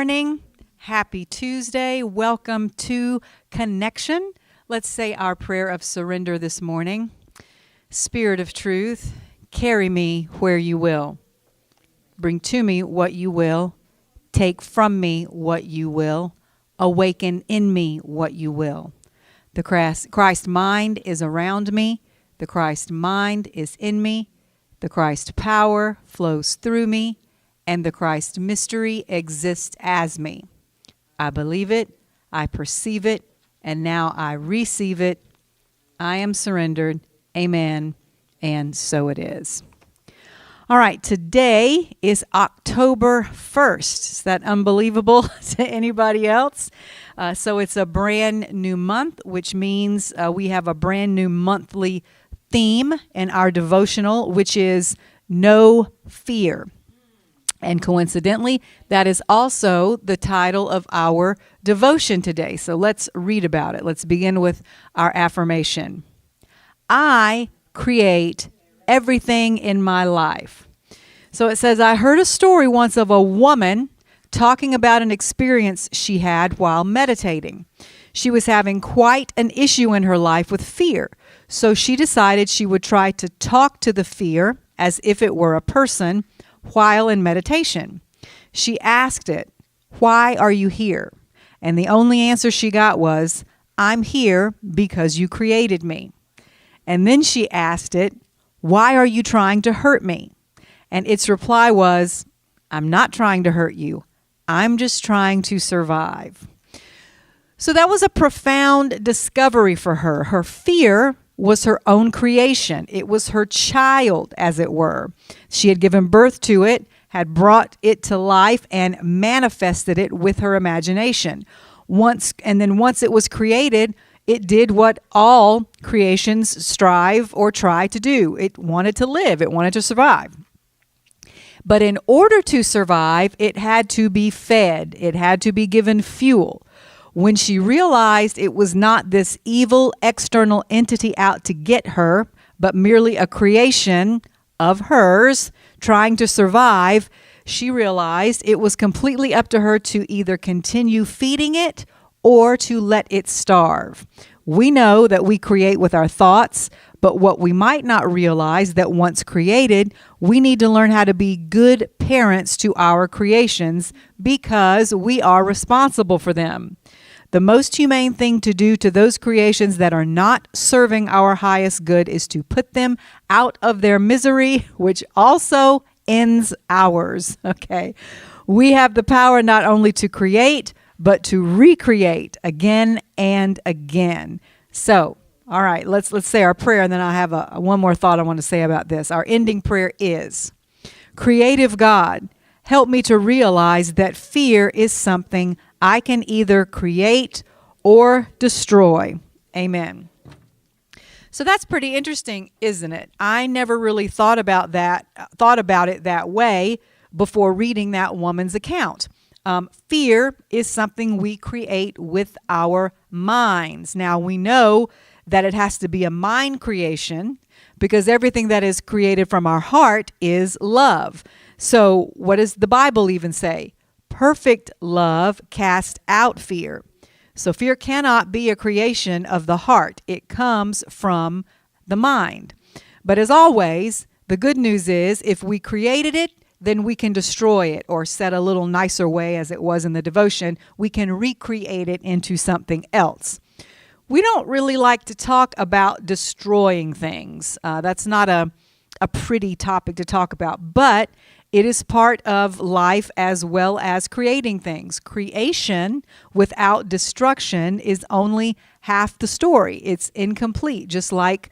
morning. Happy Tuesday. Welcome to Connection. Let's say our prayer of surrender this morning. Spirit of truth, carry me where you will. Bring to me what you will. Take from me what you will. Awaken in me what you will. The Christ mind is around me. The Christ mind is in me. The Christ power flows through me. And the Christ mystery exists as me. I believe it, I perceive it, and now I receive it. I am surrendered. Amen. And so it is. All right, today is October 1st. Is that unbelievable to anybody else? So it's a brand new month, which means we have a brand new monthly theme in our devotional, which is no fear. And coincidentally, that is also the title of our devotion today. So let's read about it. Let's begin with our affirmation. I create everything in my life. So it says, I heard a story once of a woman talking about an experience she had while meditating. She was having quite an issue in her life with fear. So she decided she would try to talk to the fear as if it were a person while in meditation. She asked it, "Why are you here?" And the only answer she got was, "I'm here because you created me." And then she asked it, "Why are you trying to hurt me?" And its reply was, "I'm not trying to hurt you. I'm just trying to survive." So that was a profound discovery for her. Her fear was her own creation. It was her child, as it were. She had given birth to it, had brought it to life, and manifested it with her imagination. Once it was created, it did what all creations strive or try to do. It wanted to live. It wanted to survive. But in order to survive, it had to be fed. It had to be given fuel. When she realized it was not this evil external entity out to get her, but merely a creation of hers trying to survive, she realized it was completely up to her to either continue feeding it or to let it starve. We know that we create with our thoughts, but what we might not realize that once created, we need to learn how to be good parents to our creations because we are responsible for them. The most humane thing to do to those creations that are not serving our highest good is to put them out of their misery, which also ends ours. Okay. We have the power not only to create, but to recreate again and again. So, all right, let's say our prayer, and then I have one more thought I want to say about this. Our ending prayer is, Creative God, help me to realize that fear is something I can either create or destroy. Amen. So that's pretty interesting, isn't it? I never really thought about it that way before reading that woman's account. Fear is something we create with our minds. Now, we know that it has to be a mind creation because everything that is created from our heart is love. So what does the Bible even say? Perfect love casts out fear. So fear cannot be a creation of the heart. It comes from the mind. But as always, the good news is if we created it, then we can destroy it, or said a little nicer way as it was in the devotion, we can recreate it into something else. We don't really like to talk about destroying things. That's not a pretty topic to talk about, but it is part of life as well as creating things. Creation without destruction is only half the story. It's incomplete, just like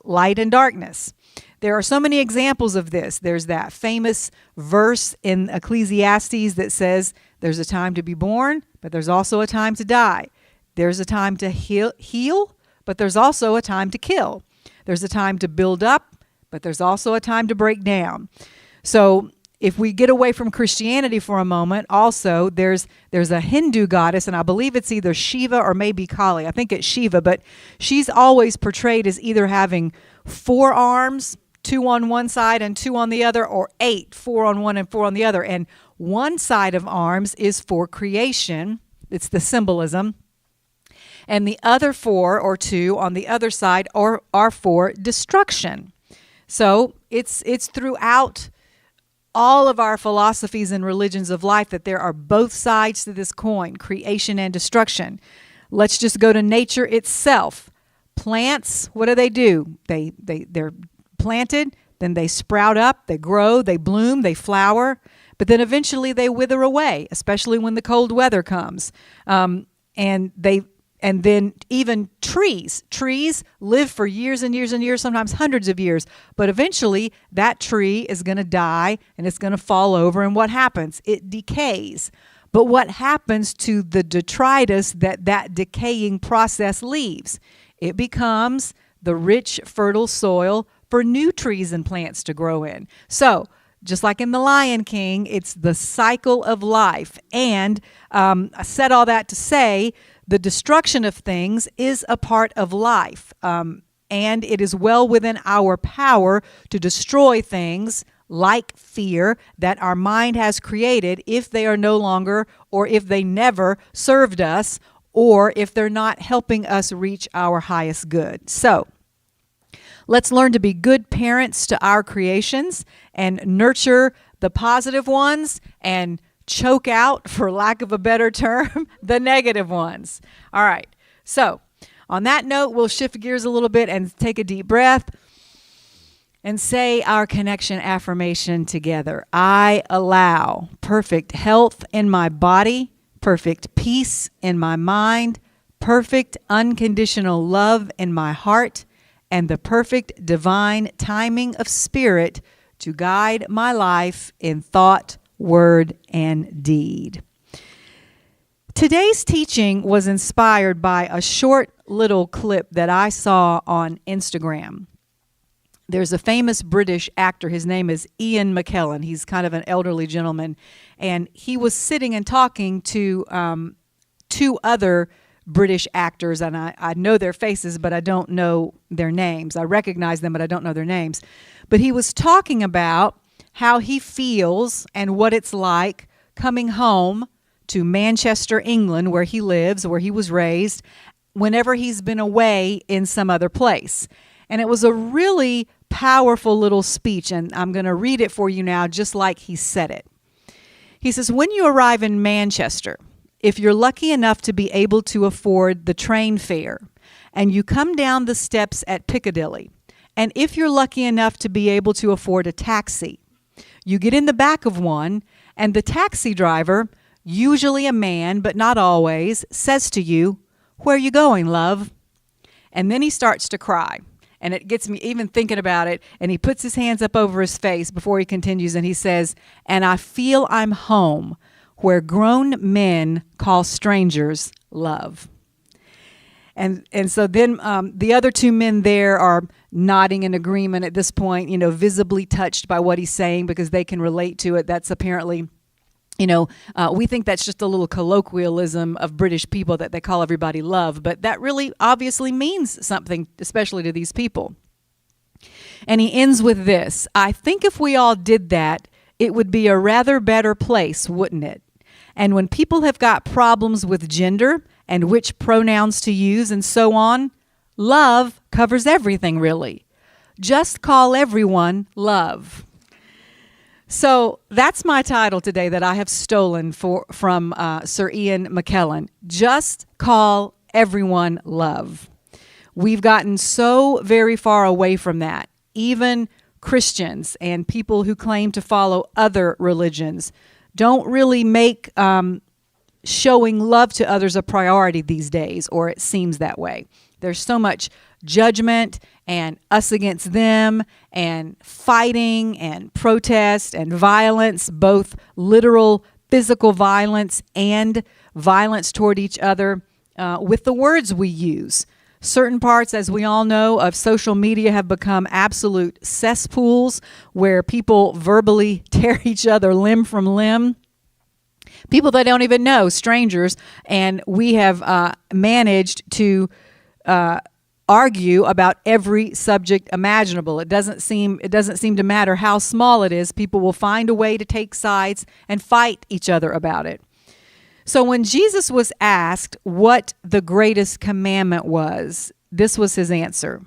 light and darkness. There are so many examples of this. There's that famous verse in Ecclesiastes that says there's a time to be born, but there's also a time to die. There's a time to heal, but there's also a time to kill. There's a time to build up, but there's also a time to break down. So if we get away from Christianity for a moment, also there's a Hindu goddess, and I believe it's either Shiva or maybe Kali. I think it's Shiva, but she's always portrayed as either having 4 arms, 2 on one side and 2 on the other, or 8, 4 on one and 4 on the other. And one side of arms is for creation. It's the symbolism. And the other four, or two, on the other side are for destruction. So it's throughout all of our philosophies and religions of life that there are both sides to this coin, creation and destruction. Let's just go to nature itself. Plants, what do? They're planted, then they sprout up, they grow, they bloom, they flower, but then eventually they wither away, especially when the cold weather comes. And then even trees live for years and years and years, sometimes hundreds of years. But eventually that tree is going to die and it's going to fall over. And what happens? It decays. But what happens to the detritus that decaying process leaves? It becomes the rich, fertile soil for new trees and plants to grow in. So just like in The Lion King, it's the cycle of life. And I said all that to say, the destruction of things is a part of life, and it is well within our power to destroy things like fear that our mind has created if they are no longer, or if they never served us, or if they're not helping us reach our highest good. So let's learn to be good parents to our creations and nurture the positive ones and choke out, for lack of a better term, the negative ones. All right. So on that note, we'll shift gears a little bit and take a deep breath and say our connection affirmation together. I allow perfect health in my body, perfect peace in my mind, perfect unconditional love in my heart, and the perfect divine timing of spirit to guide my life in thought, word, and deed. Today's teaching was inspired by a short little clip that I saw on Instagram. There's a famous British actor. His name is Ian McKellen. He's kind of an elderly gentleman. And he was sitting and talking to two other British actors. And I know their faces, but I don't know their names. I recognize them, but I don't know their names. But he was talking about how he feels and what it's like coming home to Manchester, England, where he lives, where he was raised, whenever he's been away in some other place. And it was a really powerful little speech, and I'm going to read it for you now just like he said it. He says, when you arrive in Manchester, if you're lucky enough to be able to afford the train fare, and you come down the steps at Piccadilly, and if you're lucky enough to be able to afford a taxi, you get in the back of one, and the taxi driver, usually a man, but not always, says to you, "Where are you going, love?" And then he starts to cry. And it gets me even thinking about it. And he puts his hands up over his face before he continues, and he says, "And I feel I'm home, where grown men call strangers love." And so then the other two men there are nodding in agreement at this point, visibly touched by what he's saying because they can relate to it. That's apparently, we think that's just a little colloquialism of British people that they call everybody love, but that really obviously means something, especially to these people. And he ends with this: I think if we all did that, it would be a rather better place, wouldn't it? And when people have got problems with gender and which pronouns to use and so on, love covers everything, really. Just call everyone love. So that's my title today that I have stolen from Sir Ian McKellen. Just call everyone love. We've gotten so very far away from that. Even Christians and people who claim to follow other religions don't really make showing love to others a priority these days, or it seems that way. There's so much judgment and us against them and fighting and protest and violence, both literal physical violence and violence toward each other with the words we use. Certain parts, as we all know, of social media have become absolute cesspools where people verbally tear each other limb from limb. People they don't even know, strangers, and we have managed to argue about every subject imaginable. It doesn't seem to matter how small it is. People will find a way to take sides and fight each other about it. So when Jesus was asked what the greatest commandment was, this was his answer.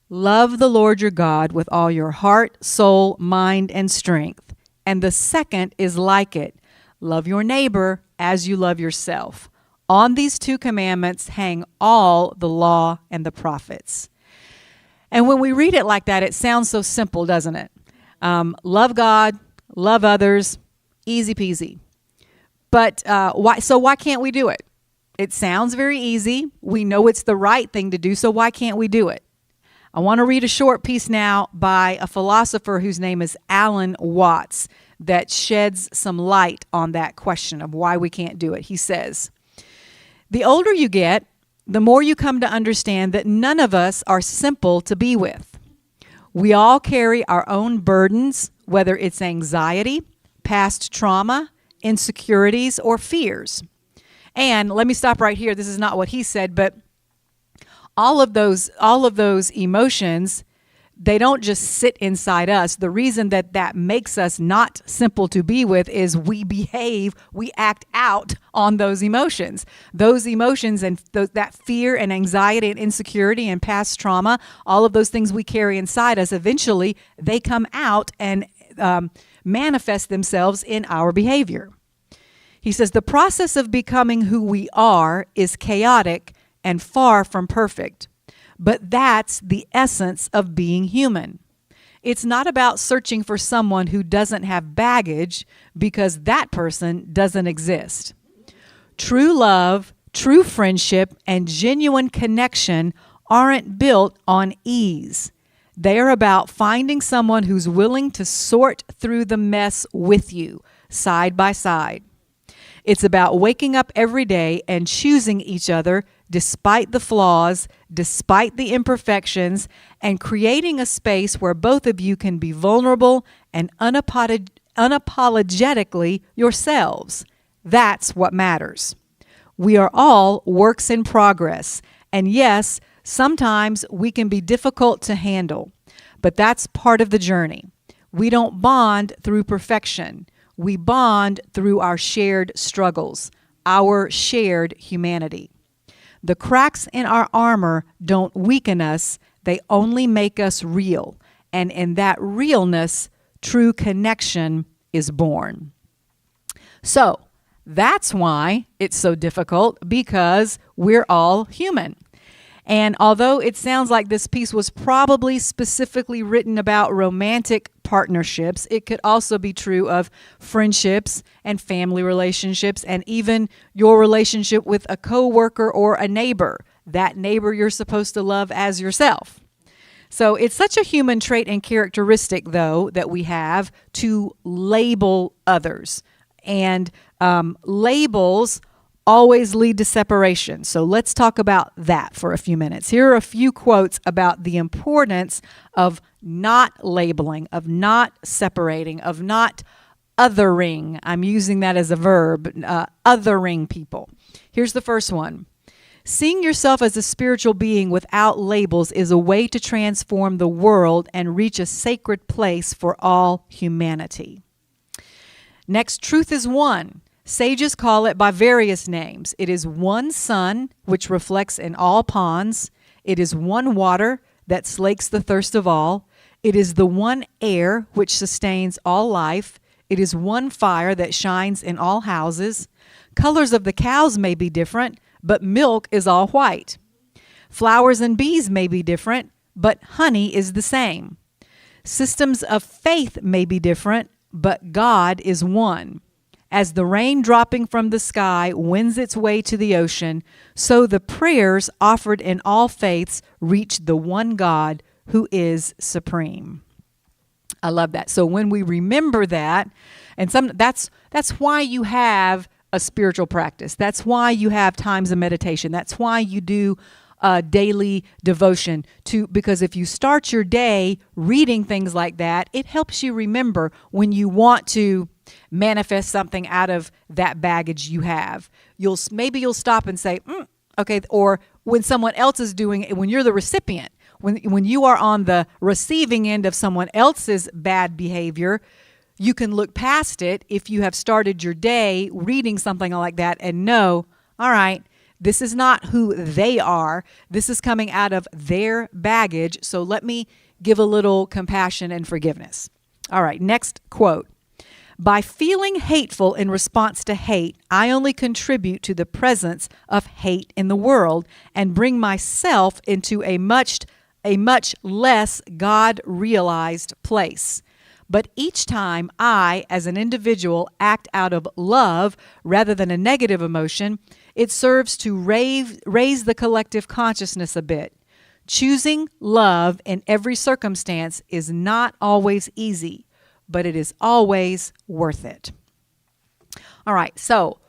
Love the Lord your God with all your heart, soul, mind, and strength. And the second is like it. Love your neighbor as you love yourself. On these two commandments hang all the law and the prophets. And when we read it like that, it sounds so simple, doesn't it? Love God, love others, easy peasy. But why can't we do it? It sounds very easy. We know it's the right thing to do, so why can't we do it? I want to read a short piece now by a philosopher whose name is Alan Watts that sheds some light on that question of why we can't do it. He says, the older you get, the more you come to understand that none of us are simple to be with. We all carry our own burdens, whether it's anxiety, past trauma, insecurities, or fears. And let me stop right here. This is not what he said, but all of those emotions, they don't just sit inside us. The reason that makes us not simple to be with is we act out on those emotions. Those emotions and that fear and anxiety and insecurity and past trauma, all of those things we carry inside us, eventually they come out and manifest themselves in our behavior. He says, the process of becoming who we are is chaotic and far from perfect. But that's the essence of being human. It's not about searching for someone who doesn't have baggage because that person doesn't exist. True love, true friendship, and genuine connection aren't built on ease. They are about finding someone who's willing to sort through the mess with you, side by side. It's about waking up every day and choosing each other despite the flaws, despite the imperfections, and creating a space where both of you can be vulnerable and unapologetically yourselves. That's what matters. We are all works in progress, and yes, sometimes we can be difficult to handle, but that's part of the journey. We don't bond through perfection. We bond through our shared struggles, our shared humanity. The cracks in our armor don't weaken us, they only make us real. And in that realness, true connection is born. So, that's why it's so difficult, because we're all human. And although it sounds like this piece was probably specifically written about romantic partnerships, it could also be true of friendships and family relationships, and even your relationship with a coworker or a neighbor, that neighbor you're supposed to love as yourself. So it's such a human trait and characteristic, though, that we have to label others. And labels always lead to separation. So let's talk about that for a few minutes. Here are a few quotes about the importance of not labeling, of not separating, of not othering. I'm using that as a verb, othering people. Here's the first one. Seeing yourself as a spiritual being without labels is a way to transform the world and reach a sacred place for all humanity. Next, truth is one. Sages call it by various names. It is one sun, which reflects in all ponds. It is one water that slakes the thirst of all. It is the one air which sustains all life. It is one fire that shines in all houses. Colors of the cows may be different, but milk is all white. Flowers and bees may be different, but honey is the same. Systems of faith may be different, but God is one. As the rain dropping from the sky wins its way to the ocean, so the prayers offered in all faiths reach the one God who is supreme. I love that. So when we remember that, and that's why you have a spiritual practice. That's why you have times of meditation. That's why you do daily devotion, because if you start your day reading things like that, it helps you remember when you want to manifest something out of that baggage you have. You'll stop and say, okay, or when someone else is doing it, when you're the recipient, when you are on the receiving end of someone else's bad behavior, you can look past it if you have started your day reading something like that and know, all right, this is not who they are. This is coming out of their baggage. So let me give a little compassion and forgiveness. All right, next quote. By feeling hateful in response to hate, I only contribute to the presence of hate in the world and bring myself into a much less God-realized place. But each time I, as an individual, act out of love rather than a negative emotion, it serves to raise the collective consciousness a bit. Choosing love in every circumstance is not always easy, but it is always worth it. All right, so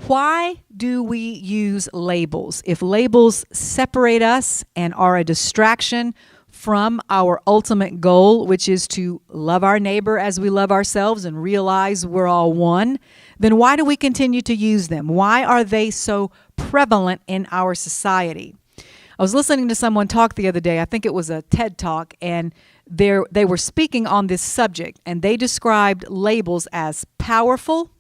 why do we use labels? If labels separate us and are a distraction from our ultimate goal, which is to love our neighbor as we love ourselves and realize we're all one, then why do we continue to use them? Why are they so prevalent in our society? I was listening to someone talk the other day. I think it was a TED Talk, and they were speaking on this subject, and they described labels as powerful,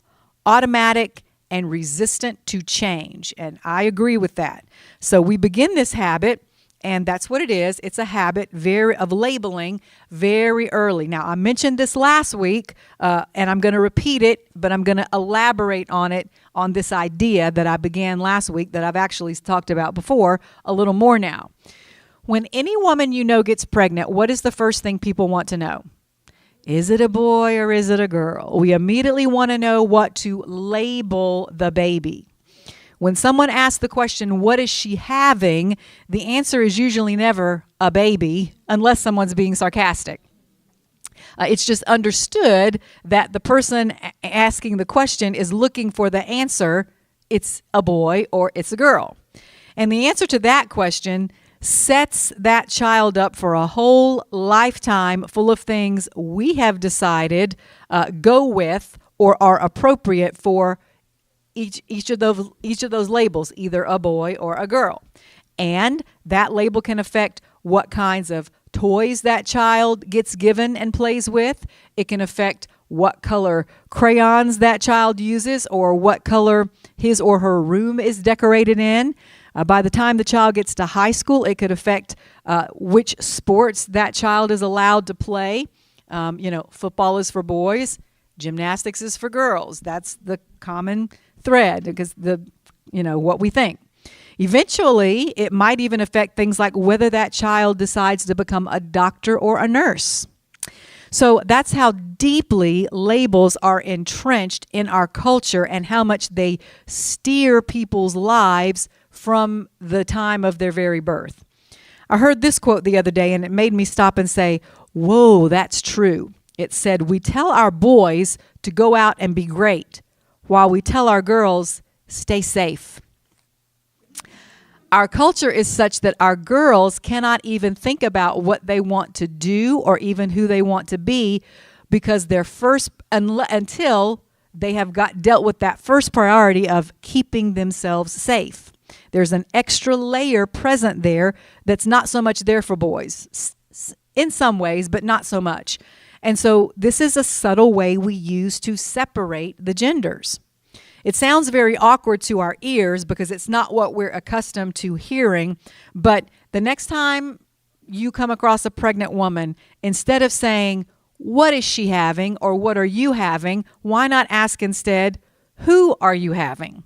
automatic, and resistant to change. And I agree with that. So we begin this habit, and that's what it is. It's a habit of labeling very early. Now, I mentioned this last week, and I'm going to repeat it, but I'm going to elaborate on it, on this idea that I began last week that I've actually talked about before a little more now. When any woman you know gets pregnant, what is the first thing people want to know? Is it a boy or is it a girl? We immediately want to know what to label the baby. When someone asks the question, what is she having? The answer is usually never a baby, unless someone's being sarcastic. It's just understood that the person asking the question is looking for the answer, it's a boy or it's a girl. And the answer to that question sets that child up for a whole lifetime full of things we have decided go with or are appropriate for each of those labels, either a boy or a girl. And that label can affect what kinds of toys that child gets given and plays with. It can affect what color crayons that child uses or what color his or her room is decorated in. By the time the child gets to high school, it could affect which sports that child is allowed to play. Football is for boys, gymnastics is for girls. That's the common thread because what we think. Eventually, it might even affect things like whether that child decides to become a doctor or a nurse. So that's how deeply labels are entrenched in our culture and how much they steer people's lives from the time of their very birth. I heard this quote the other day and it made me stop and say, whoa, that's true. It said, we tell our boys to go out and be great while we tell our girls, stay safe. Our culture is such that our girls cannot even think about what they want to do or even who they want to be because until they have dealt with that first priority of keeping themselves safe. There's an extra layer present there that's not so much there for boys in some ways, but not so much. And so this is a subtle way we use to separate the genders. It sounds very awkward to our ears because it's not what we're accustomed to hearing. But the next time you come across a pregnant woman, instead of saying, what is she having or what are you having, why not ask instead, who are you having?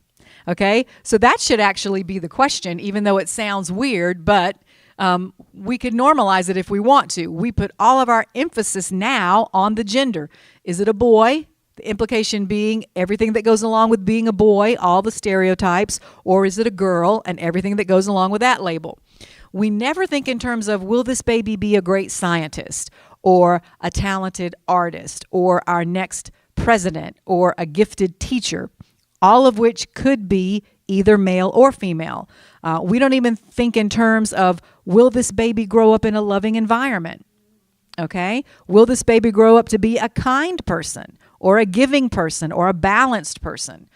Okay, so that should actually be the question, even though it sounds weird, but we could normalize it if we want to. We put all of our emphasis now on the gender. Is it a boy? The implication being everything that goes along with being a boy, all the stereotypes, or is it a girl and everything that goes along with that label? We never think in terms of, will this baby be a great scientist or a talented artist or our next president or a gifted teacher, all of which could be either male or female. We don't even think in terms of, will this baby grow up in a loving environment? Okay? Will this baby grow up to be a kind person or a giving person or a balanced person?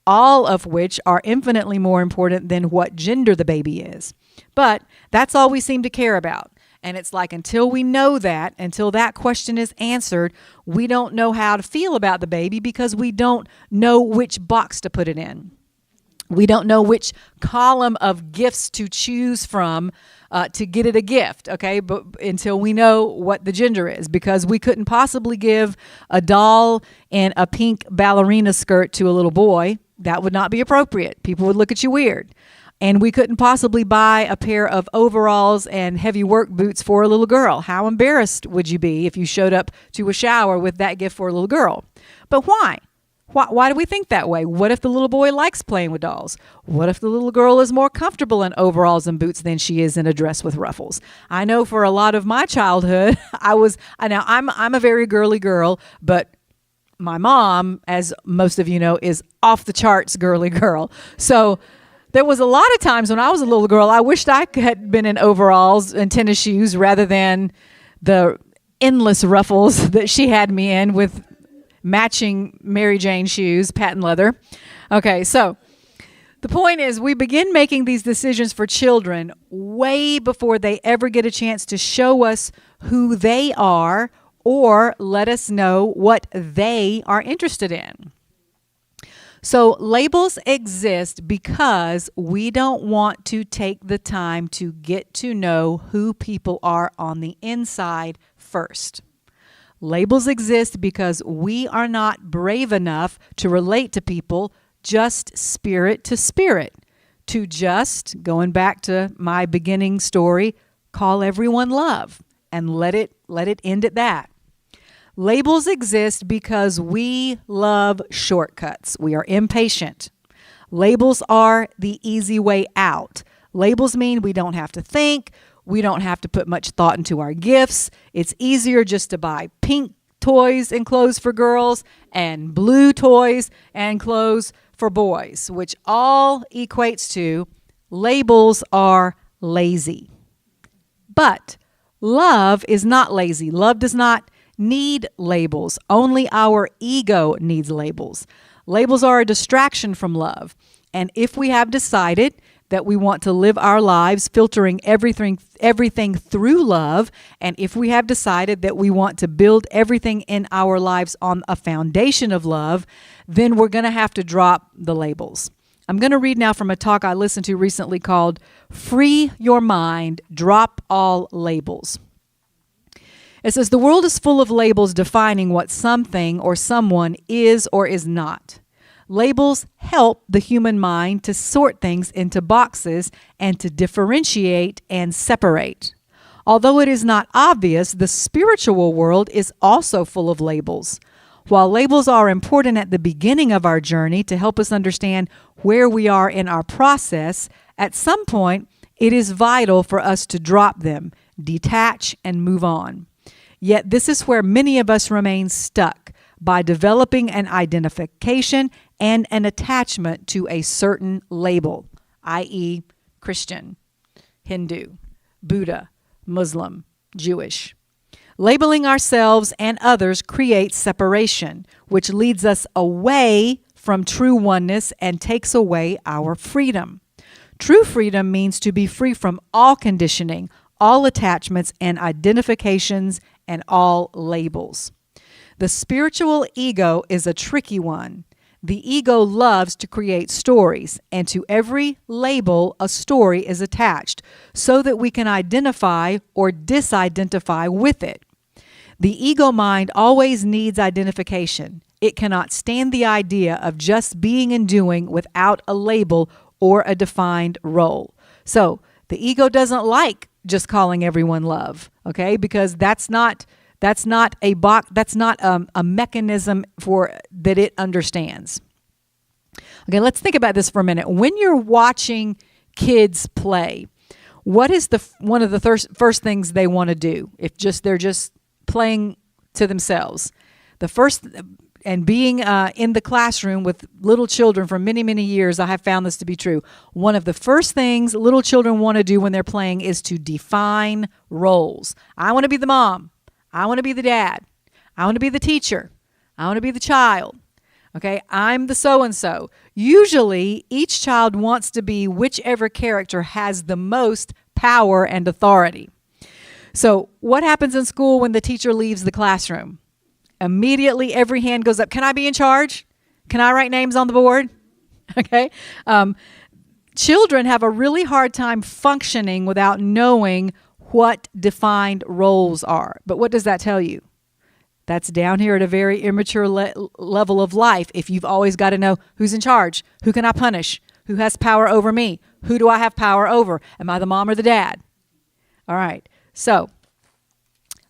all of which are infinitely more important than what gender the baby is. But that's all we seem to care about. And it's like until we know that, until that question is answered, we don't know how to feel about the baby because we don't know which box to put it in. We don't know which column of gifts to choose from to get it a gift, okay? But until we know what the gender is, because we couldn't possibly give a doll and a pink ballerina skirt to a little boy. That would not be appropriate. People would look at you weird. And we couldn't possibly buy a pair of overalls and heavy work boots for a little girl. How embarrassed would you be if you showed up to a shower with that gift for a little girl? But why? Why do we think that way? What if the little boy likes playing with dolls? What if the little girl is more comfortable in overalls and boots than she is in a dress with ruffles? I know for a lot of my childhood, I'm a very girly girl, but my mom, as most of you know, is off the charts girly girl. So there was a lot of times when I was a little girl, I wished I had been in overalls and tennis shoes rather than the endless ruffles that she had me in with matching Mary Jane shoes, patent leather. Okay, so the point is we begin making these decisions for children way before they ever get a chance to show us who they are or let us know what they are interested in. So labels exist because we don't want to take the time to get to know who people are on the inside first. Labels exist because we are not brave enough to relate to people just spirit to spirit, to just, going back to my beginning story, call everyone love and let it end at that. Labels exist because we love shortcuts. We are impatient. Labels are the easy way out. Labels mean we don't have to think. We don't have to put much thought into our gifts. It's easier just to buy pink toys and clothes for girls and blue toys and clothes for boys, which all equates to labels are lazy. But love is not lazy. Love does not need labels. Only our ego needs labels. Labels are a distraction from love. And if we have decided that we want to live our lives filtering everything through love, and if we have decided that we want to build everything in our lives on a foundation of love, then we're going to have to drop the labels. I'm going to read now from a talk I listened to recently called Free Your Mind, Drop All Labels. It says, the world is full of labels defining what something or someone is or is not. Labels help the human mind to sort things into boxes and to differentiate and separate. Although it is not obvious, the spiritual world is also full of labels. While labels are important at the beginning of our journey to help us understand where we are in our process, at some point it is vital for us to drop them, detach, and move on. Yet this is where many of us remain stuck by developing an identification and an attachment to a certain label, i.e. Christian, Hindu, Buddha, Muslim, Jewish. Labeling ourselves and others creates separation, which leads us away from true oneness and takes away our freedom. True freedom means to be free from all conditioning, all attachments and identifications, and all labels. The spiritual ego is a tricky one. The ego loves to create stories, and to every label, a story is attached so that we can identify or disidentify with it. The ego mind always needs identification. It cannot stand the idea of just being and doing without a label or a defined role. So the ego doesn't like just calling everyone love, okay? Because that's not a mechanism for that it understands. Okay, let's think about this for a minute. When you're watching kids play, what is one of the first things they want to do? If they're just playing to themselves, and being in the classroom with little children for many, many years, I have found this to be true. One of the first things little children want to do when they're playing is to define roles. I want to be the mom. I want to be the dad. I want to be the teacher. I want to be the child. Okay, I'm the so-and-so. Usually, each child wants to be whichever character has the most power and authority. So, what happens in school when the teacher leaves the classroom? Immediately, every hand goes up. Can I be in charge? Can I write names on the board? Okay. Children have a really hard time functioning without knowing what defined roles are. But what does that tell you? That's down here at a very immature level of life. If you've always got to know who's in charge, who can I punish, who has power over me, who do I have power over? Am I the mom or the dad? All right. So,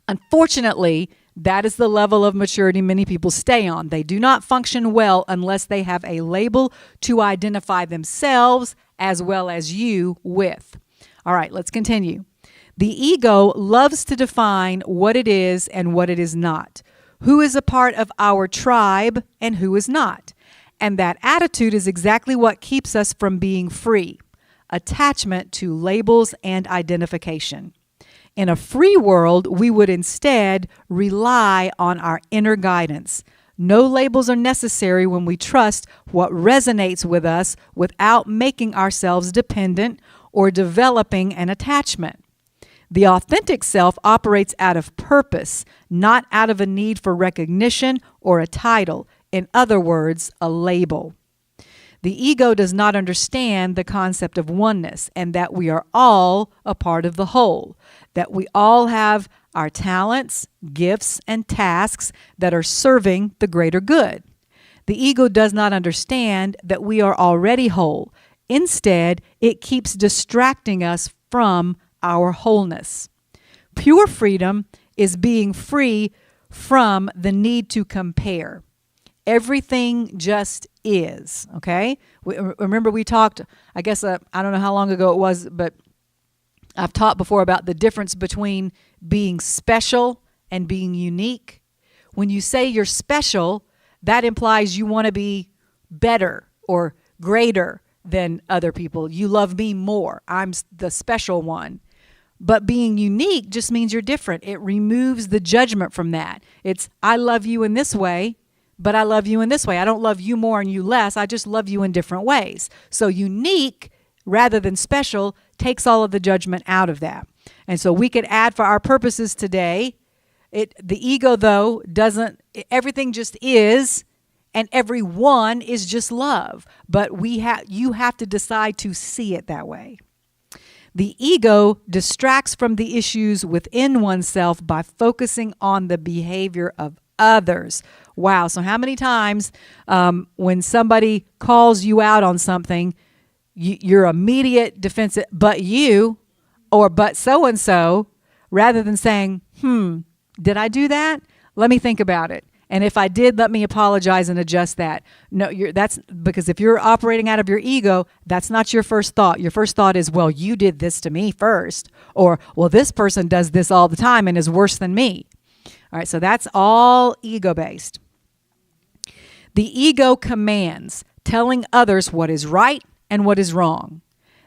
unfortunately, that is the level of maturity many people stay on. They do not function well unless they have a label to identify themselves as well as you with. All right, let's continue. The ego loves to define what it is and what it is not, who is a part of our tribe and who is not. And that attitude is exactly what keeps us from being free. Attachment to labels and identification. In a free world, we would instead rely on our inner guidance. No labels are necessary when we trust what resonates with us without making ourselves dependent or developing an attachment. The authentic self operates out of purpose, not out of a need for recognition or a title. In other words, a label. The ego does not understand the concept of oneness and that we are all a part of the whole, that we all have our talents, gifts, and tasks that are serving the greater good. The ego does not understand that we are already whole. Instead, it keeps distracting us from our wholeness. Pure freedom is being free from the need to compare. Everything just is, okay? Remember we talked, I guess, I don't know how long ago it was, but I've taught before about the difference between being special and being unique. When you say you're special, that implies you want to be better or greater than other people. You love me more. I'm the special one. But being unique just means you're different. It removes the judgment from that. It's, I love you in this way, but I love you in this way. I don't love you more and you less. I just love you in different ways. So unique, rather than special, takes all of the judgment out of that. And so we could add for our purposes today, the ego, though, doesn't, everything just is, and everyone is just love. But you have to decide to see it that way. The ego distracts from the issues within oneself by focusing on the behavior of others. Wow. So how many times when somebody calls you out on something, your immediate defense, but you, or but so-and-so, rather than saying, did I do that? Let me think about it. And if I did, let me apologize and adjust that. No, that's because if you're operating out of your ego, that's not your first thought. Your first thought is, well, you did this to me first. Or, well, this person does this all the time and is worse than me. All right, so that's all ego-based. The ego commands, telling others what is right and what is wrong.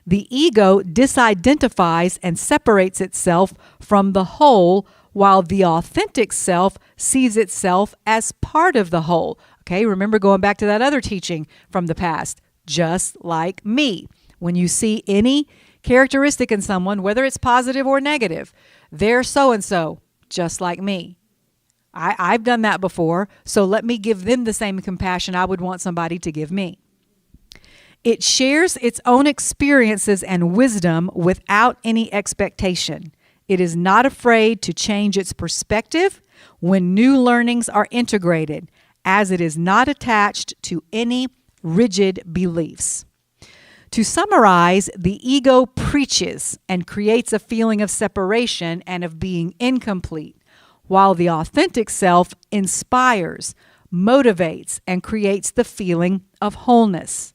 The ego disidentifies and separates itself from the whole, while the authentic self sees itself as part of the whole. Okay, remember going back to that other teaching from the past, just like me. When you see any characteristic in someone, whether it's positive or negative, they're so-and-so, just like me. I've done that before, so let me give them the same compassion I would want somebody to give me. It shares its own experiences and wisdom without any expectation. It is not afraid to change its perspective when new learnings are integrated, as it is not attached to any rigid beliefs. To summarize, the ego preaches and creates a feeling of separation and of being incomplete, while the authentic self inspires, motivates, and creates the feeling of wholeness.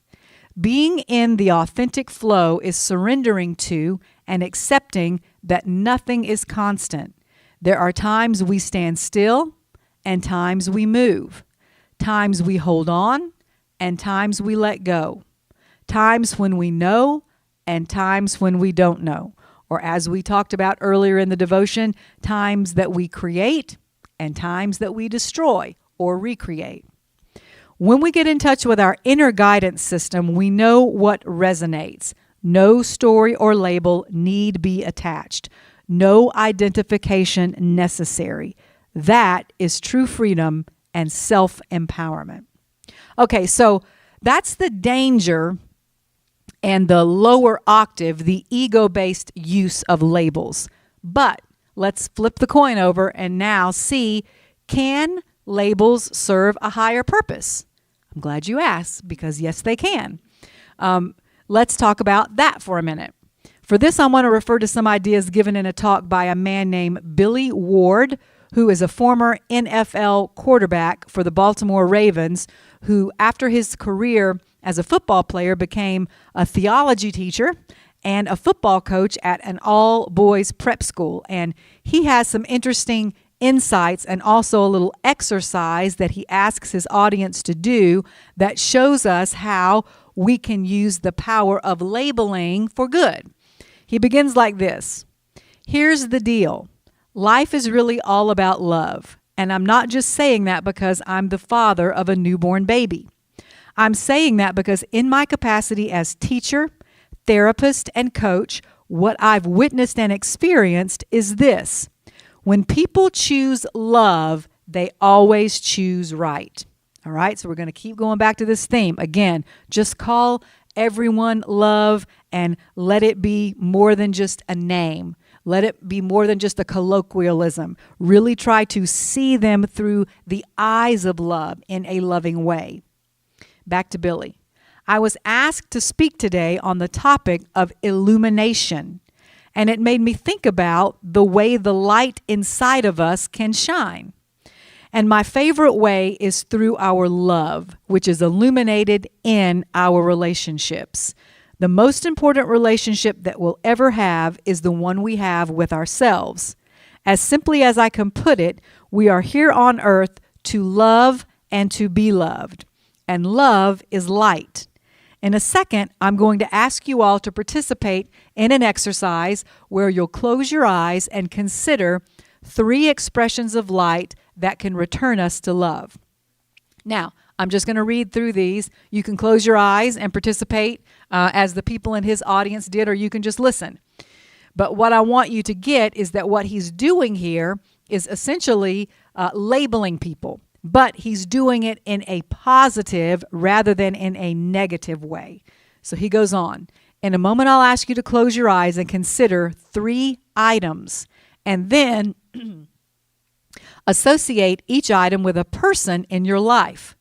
Being in the authentic flow is surrendering to and accepting that nothing is constant. There are times we stand still and times we move, times we hold on and times we let go, times when we know and times when we don't know. Or as we talked about earlier in the devotion, times that we create and times that we destroy or recreate. When we get in touch with our inner guidance system, we know what resonates. No story or label need be attached. No identification necessary. That is true freedom and self-empowerment. Okay, so that's the danger and the lower octave, the ego-based use of labels. But let's flip the coin over and now see, can labels serve a higher purpose? I'm glad you asked, because yes, they can. Let's talk about that for a minute. For this, I want to refer to some ideas given in a talk by a man named Billy Ward, who is a former NFL quarterback for the Baltimore Ravens, who, after his career as a football player, became a theology teacher and a football coach at an all-boys prep school. And he has some interesting insights and also a little exercise that he asks his audience to do that shows us how we can use the power of labeling for good. He begins like this. Here's the deal. Life is really all about love. And I'm not just saying that because I'm the father of a newborn baby. I'm saying that because in my capacity as teacher, therapist, and coach, what I've witnessed and experienced is this. When people choose love, they always choose right. All right, so we're going to keep going back to this theme. Again, just call everyone love and let it be more than just a name. Let it be more than just a colloquialism. Really try to see them through the eyes of love in a loving way. Back to Billy. I was asked to speak today on the topic of illumination, and it made me think about the way the light inside of us can shine. And my favorite way is through our love, which is illuminated in our relationships. The most important relationship that we'll ever have is the one we have with ourselves. As simply as I can put it, we are here on earth to love and to be loved. And love is light. In a second, I'm going to ask you all to participate in an exercise where you'll close your eyes and consider 3 expressions of light that can return us to love. Now, I'm just going to read through these. You can close your eyes and participate as the people in his audience did, or you can just listen. But what I want you to get is that what he's doing here is essentially labeling people, but he's doing it in a positive rather than in a negative way. So he goes on. In a moment, I'll ask you to close your eyes and consider 3 items, and then associate each item with a person in your life.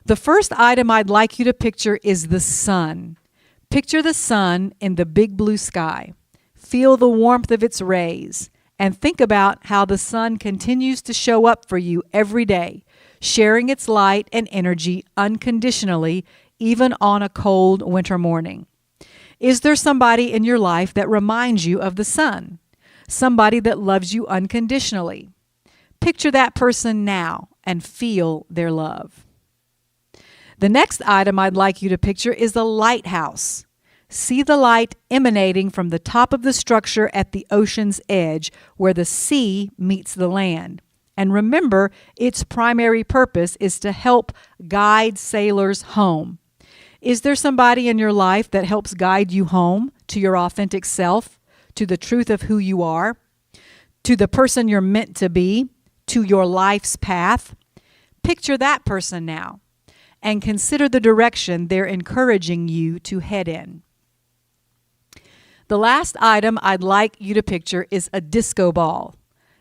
The first item I'd like you to picture is the sun. Picture the sun in the big blue sky. Feel the warmth of its rays, and think about how the sun continues to show up for you every day, sharing its light and energy unconditionally, even on a cold winter morning. Is there somebody in your life that reminds you of the sun? Somebody that loves you unconditionally? Picture that person now and feel their love. The next item I'd like you to picture is a lighthouse. See the light emanating from the top of the structure at the ocean's edge where the sea meets the land. And remember, its primary purpose is to help guide sailors home. Is there somebody in your life that helps guide you home to your authentic self, to the truth of who you are, to the person you're meant to be, to your life's path? Picture that person now and consider the direction they're encouraging you to head in. The last item I'd like you to picture is a disco ball.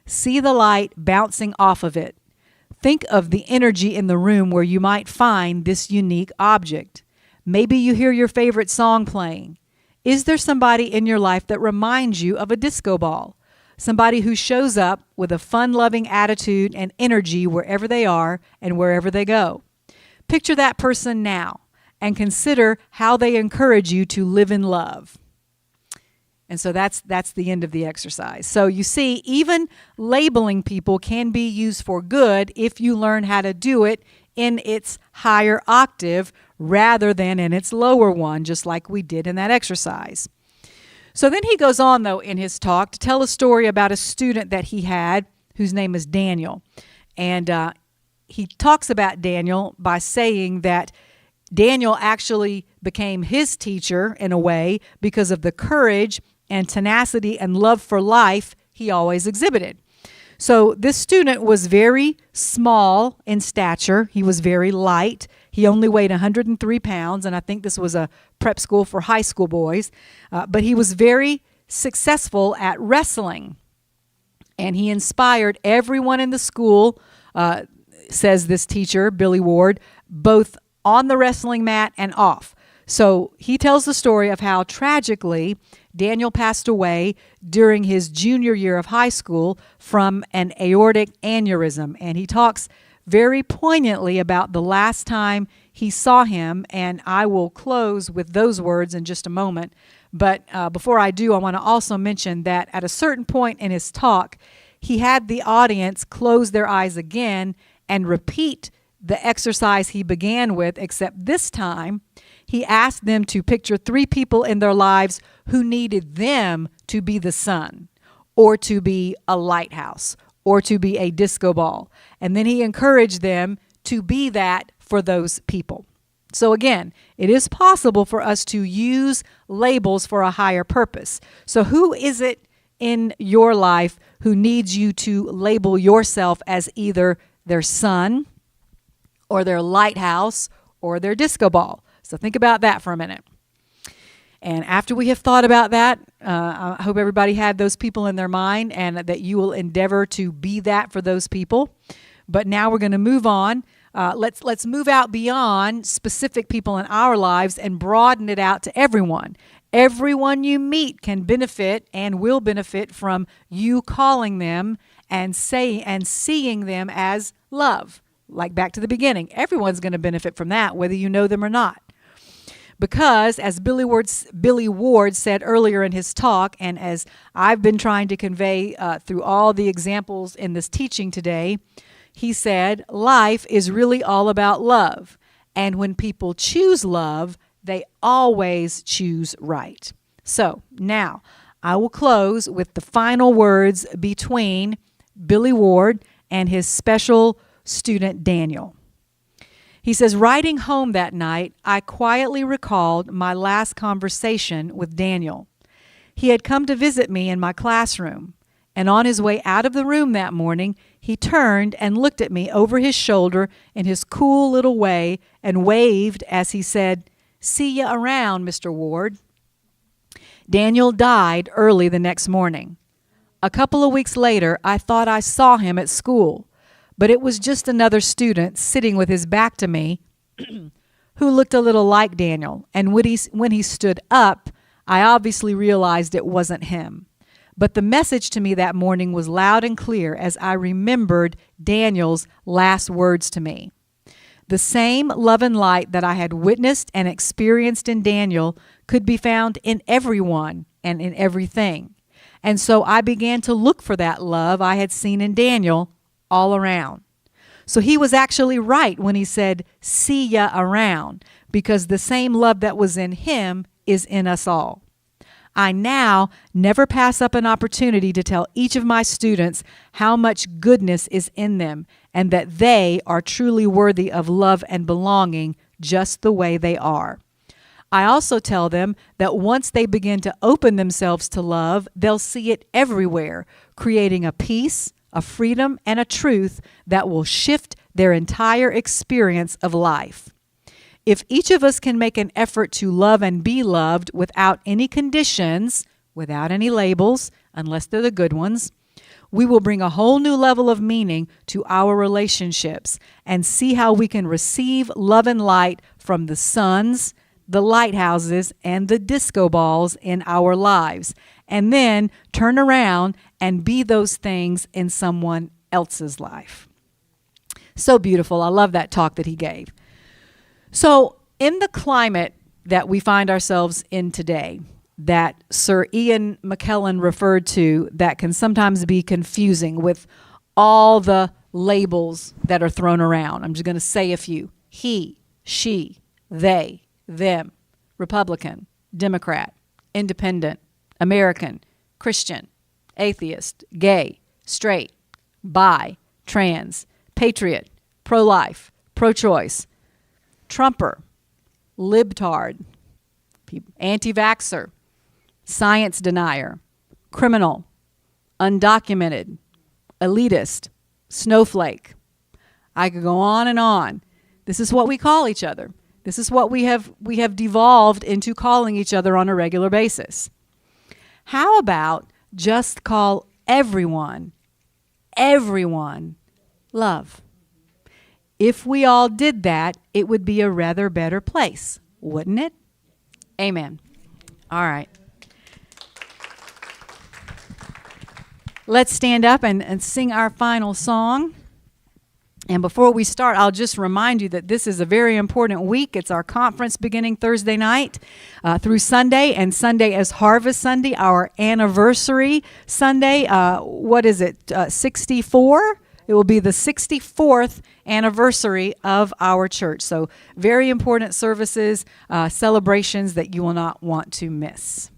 See the light bouncing off of it. Think of the energy in the room where you might find this unique object. Maybe you hear your favorite song playing. Is there somebody in your life that reminds you of a disco ball? Somebody who shows up with a fun-loving attitude and energy wherever they are and wherever they go. Picture that person now and consider how they encourage you to live in love. And so that's the end of the exercise. So you see, even labeling people can be used for good if you learn how to do it in its higher octave rather than in its lower one, just like we did in that exercise. So then he goes on, though, in his talk to tell a story about a student that he had whose name is Daniel. And he talks about Daniel by saying that Daniel actually became his teacher in a way because of the courage and tenacity and love for life he always exhibited. So this student was very small in stature. He was very light. He only weighed 103 pounds, and I think this was a prep school for high school boys. But he was very successful at wrestling, and he inspired everyone in the school, says this teacher, Billy Ward, both on the wrestling mat and off. So he tells the story of how tragically Daniel passed away during his junior year of high school from an aortic aneurysm. And he talks very poignantly about the last time he saw him. And I will close with those words in just a moment. But before I do, I want to also mention that at a certain point in his talk, he had the audience close their eyes again and repeat the exercise he began with, except this time he asked them to picture 3 people in their lives who needed them to be the sun, or to be a lighthouse, or to be a disco ball. And then he encouraged them to be that for those people. So again, it is possible for us to use labels for a higher purpose. So who is it in your life who needs you to label yourself as either their sun, or their lighthouse, or their disco ball? So think about that for a minute. And after we have thought about that, I hope everybody had those people in their mind and that you will endeavor to be that for those people. But now we're going to move on. Let's move out beyond specific people in our lives and broaden it out to everyone. Everyone you meet can benefit and will benefit from you calling them and seeing them as love. Like back to the beginning, everyone's going to benefit from that, whether you know them or not. Because as Billy Ward said earlier in his talk, and as I've been trying to convey through all the examples in this teaching today, he said, life is really all about love. And when people choose love, they always choose right. So now I will close with the final words between Billy Ward and his special student Daniel. He says, riding home that night, I quietly recalled my last conversation with Daniel. He had come to visit me in my classroom, and on his way out of the room that morning, he turned and looked at me over his shoulder in his cool little way and waved as he said, "See ya around, Mr. Ward." Daniel died early the next morning. A couple of weeks later, I thought I saw him at school, but it was just another student sitting with his back to me who looked a little like Daniel. And when he stood up, I obviously realized it wasn't him. But the message to me that morning was loud and clear as I remembered Daniel's last words to me. The same love and light that I had witnessed and experienced in Daniel could be found in everyone and in everything. And so I began to look for that love I had seen in Daniel all around. So he was actually right when he said, "See ya around," because the same love that was in him is in us all. I now never pass up an opportunity to tell each of my students how much goodness is in them and that they are truly worthy of love and belonging just the way they are. I also tell them that once they begin to open themselves to love, they'll see it everywhere, creating a peace, a freedom, and a truth that will shift their entire experience of life. If each of us can make an effort to love and be loved without any conditions, without any labels, unless they're the good ones, we will bring a whole new level of meaning to our relationships and see how we can receive love and light from the suns, the lighthouses, and the disco balls in our lives, and then turn around and be those things in someone else's life. So beautiful. I love that talk that he gave. So in the climate that we find ourselves in today, that Sir Ian McKellen referred to, that can sometimes be confusing with all the labels that are thrown around. I'm just going to say a few. He, she, they, them, Republican, Democrat, Independent, American, Christian, atheist, gay, straight, bi, trans, patriot, pro-life, pro-choice, Trumper, libtard, anti-vaxxer, science denier, criminal, undocumented, elitist, snowflake. I could go on and on. This is what we call each other. This is what we have devolved into calling each other on a regular basis. How about just call everyone love? If we all did that, it would be a rather better place, wouldn't it? Amen. All right. Let's stand up and sing our final song. And before we start, I'll just remind you that this is a very important week. It's our conference beginning Thursday night through Sunday, and Sunday is Harvest Sunday, our anniversary Sunday. What is it, 64? It will be the 64th anniversary of our church. So very important services, celebrations that you will not want to miss.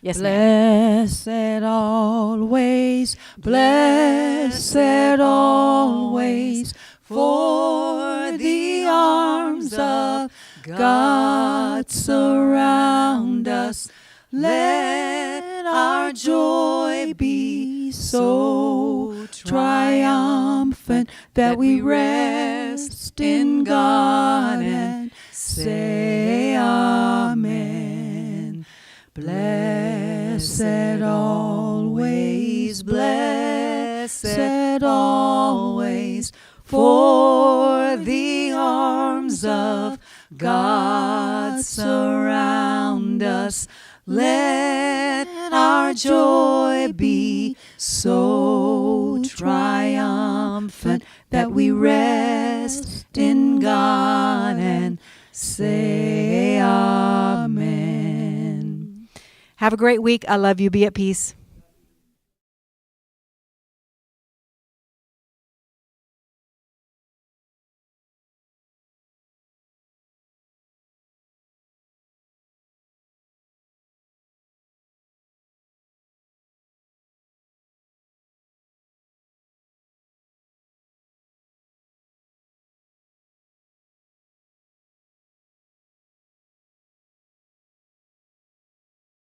Yes, blessed always, blessed always, for the arms of God surround us. Let our joy be so triumphant that we rest in God and say Amen. Blessed always, blessed always, for the arms of God surround us. Let our joy be so triumphant that we rest in God and say Amen. Have a great week. I love you. Be at peace.